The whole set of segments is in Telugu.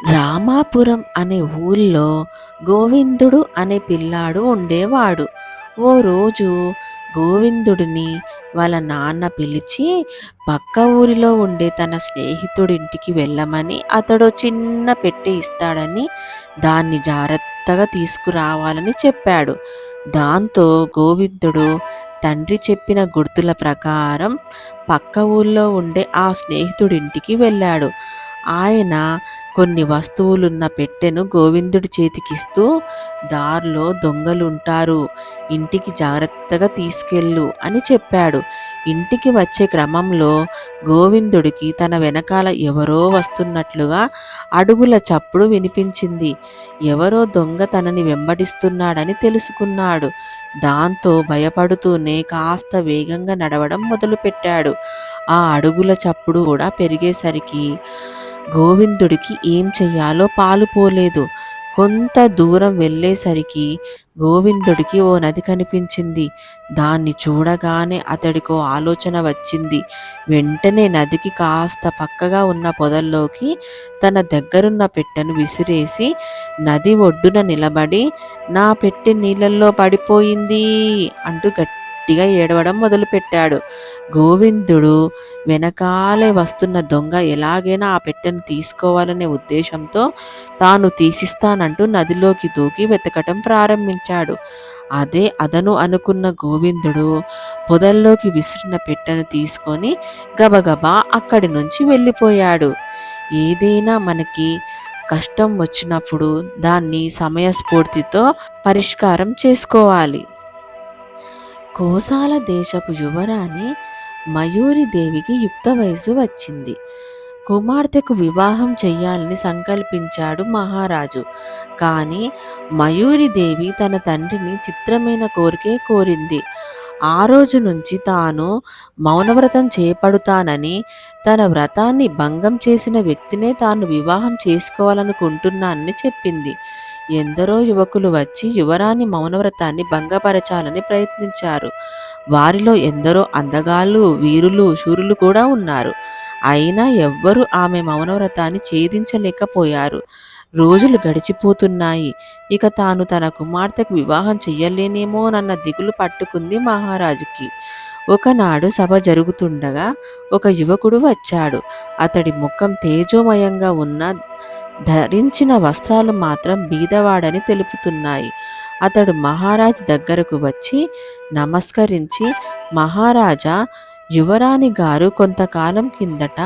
రామాపురం అనే ఊళ్ళో గోవిందుడు అనే పిల్లాడు ఉండేవాడు. ఓ రోజు గోవిందుడిని వాళ్ళ నాన్న పిలిచి పక్క ఊరిలో ఉండే తన స్నేహితుడింటికి వెళ్ళమని, అతడు చిన్న పెట్టె ఇస్తాడని, దాన్ని జాగ్రత్తగా తీసుకురావాలని చెప్పాడు. దాంతో గోవిందుడు తండ్రి చెప్పిన గుర్తుల ప్రకారం పక్క ఊళ్ళో ఉండే ఆ స్నేహితుడింటికి వెళ్ళాడు. ఆయన కొన్ని వస్తువులున్న పెట్టెను గోవిందుడి చేతికిస్తూ, దారిలో దొంగలుంటారు, ఇంటికి జాగ్రత్తగా తీసుకెళ్ళు అని చెప్పాడు. ఇంటికి వచ్చే క్రమంలో గోవిందుడికి తన వెనకాల ఎవరో వస్తున్నట్లుగా అడుగుల చప్పుడు వినిపించింది. ఎవరో దొంగ తనని వెంబడిస్తున్నాడని తెలుసుకున్నాడు. దాంతో భయపడుతూనే కాస్త వేగంగా నడవడం మొదలుపెట్టాడు. ఆ అడుగుల చప్పుడు కూడా పెరిగేసరికి గోవిందుడికి ఏం చెయ్యాలో పాలుపోలేదు. కొంత దూరం వెళ్ళేసరికి గోవిందుడికి ఓ నది కనిపించింది. దాన్ని చూడగానే అతడికో ఆలోచన వచ్చింది. వెంటనే నదికి కాస్త పక్కగా ఉన్న పొదల్లోకి తన దగ్గరున్న పెట్టెను విసిరేసి నది ఒడ్డున నిలబడి, నా పెట్టె నీళ్ళల్లో పడిపోయింది అంటూ గట్టిగా ఏడవడం మొదలుపెట్టాడు. గోవిందుడు వెనకాలే వస్తున్న దొంగ ఎలాగైనా ఆ పెట్టెను తీసుకోవాలనే ఉద్దేశంతో తాను తీసిస్తానంటూ నదిలోకి దూకి వెతకటం ప్రారంభించాడు. అదే అదను అనుకున్న గోవిందుడు పొదల్లోకి విసిరిన పెట్టెను తీసుకొని గబగబా అక్కడి నుంచి వెళ్ళిపోయాడు. ఏదైనా మనకి కష్టం వచ్చినప్పుడు దాన్ని సమయస్ఫూర్తితో పరిష్కారం చేసుకోవాలి. కోసాల దేశపు యువరాణి మయూరిదేవికి యుక్త వయసు వచ్చింది. కుమార్తెకు వివాహం చెయ్యాలని సంకల్పించాడు మహారాజు. కానీ మయూరిదేవి తన తండ్రిని చిత్రమైన కోరికే కోరింది. ఆ రోజు నుంచి తాను మౌనవ్రతం చేపడుతానని, తన వ్రతాన్ని భంగం చేసిన వ్యక్తినే తాను వివాహం చేసుకోవాలనుకుంటున్నానని చెప్పింది. ఎందరో యువకులు వచ్చి యువరాణి మౌనవ్రతాన్ని భంగపరచాలని ప్రయత్నించారు. వారిలో ఎందరో అందగాళ్ళు, వీరులు, శూరులు కూడా ఉన్నారు. అయినా ఎవ్వరూ ఆమె మౌనవ్రతాన్ని ఛేదించలేకపోయారు. రోజులు గడిచిపోతున్నాయి. ఇక తాను తన కుమార్తెకు వివాహం చెయ్యలేనేమోనన్న దిగులు పట్టుకుంది మహారాజుకి. ఒకనాడు సభ జరుగుతుండగా ఒక యువకుడు వచ్చాడు. అతడి ముఖం తేజోమయంగా ఉన్న, ధరించిన వస్త్రాలు మాత్రం బీదవాడని తెలుపుతున్నాయి. అతడు మహారాజు దగ్గరకు వచ్చి నమస్కరించి, మహారాజా, యువరాణి గారు కొంతకాలం కిందట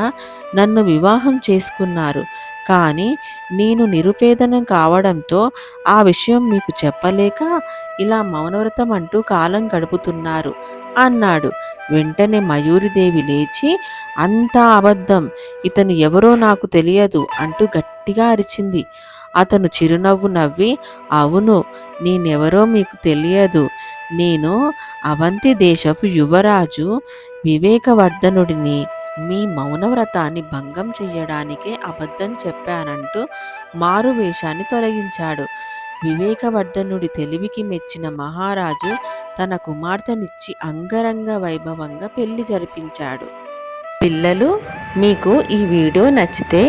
నన్ను వివాహం చేసుకున్నారు. కానీ నేను నిరుపేదను కావడంతో ఆ విషయం మీకు చెప్పలేక ఇలా మౌనవ్రతం అంటూ కాలం గడుపుతున్నారు అన్నాడు. వెంటనే మయూరిదేవి లేచి, అంతా అబద్ధం, ఇతను ఎవరో నాకు తెలియదు అంటూ గట్టిగా అరిచింది. అతను చిరునవ్వు నవ్వి, అవును, నేనెవరో మీకు తెలియదు. నేను అవంతి దేశపు యువరాజు వివేకవర్ధనుడిని. మీ మౌనవ్రతాన్ని భంగం చెయ్యడానికే అబద్ధం చెప్పానంటూ మారువేషాన్ని తొలగించాడు. వివేకవర్ధనుడి తెలివికి మెచ్చిన మహారాజు తన కుమార్తెనిచ్చి అంగరంగ వైభవంగా పెళ్లి జరిపించాడు. పిల్లలు, మీకు ఈ వీడియో నచ్చితే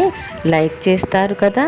లైక్ చేస్తారు కదా.